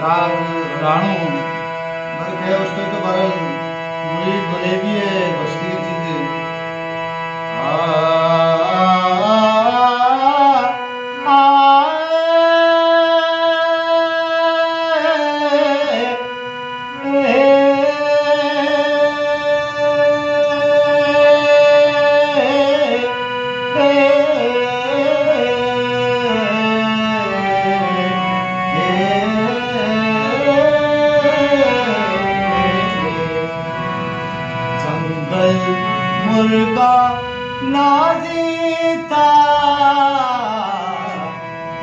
राग राणू मर गए उसको तो बरल मुड़ी बनेगी है बस्ती की चीजें मुर्गा नाजीता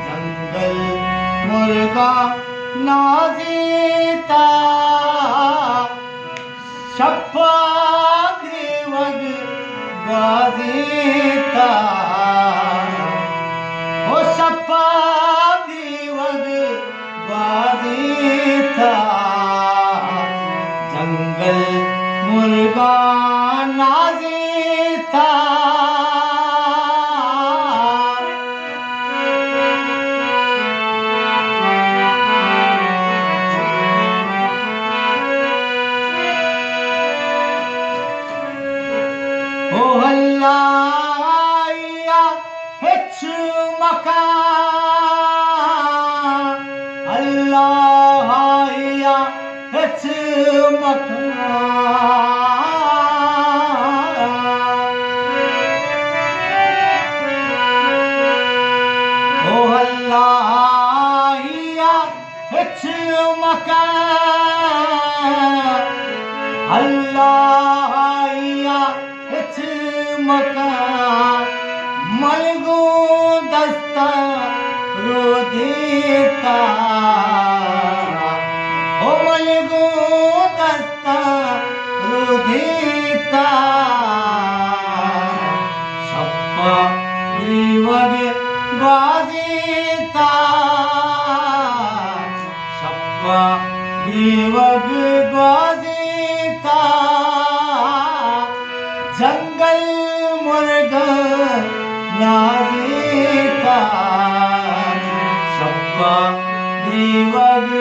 जंगल मुर्गा नाजीता शप्पा ग्रीवग गाजीता ओ शप्पा ग्रीवग गाजीता जंगल मुर्गा नाजीता ओ अल्लाह हिच मकान अल्लाह हिच मकान ओ अल्लाह हिच मकान अल्लाह हिच मकान मलगू दस्ता रोदीता ओ मलगू दस्ता रोदीता शप्पा ग्रीवग गाजीता शप्पा ग्रीवग गाजीता जंगल मुर्गा नाजीता शप्पा ग्रीवग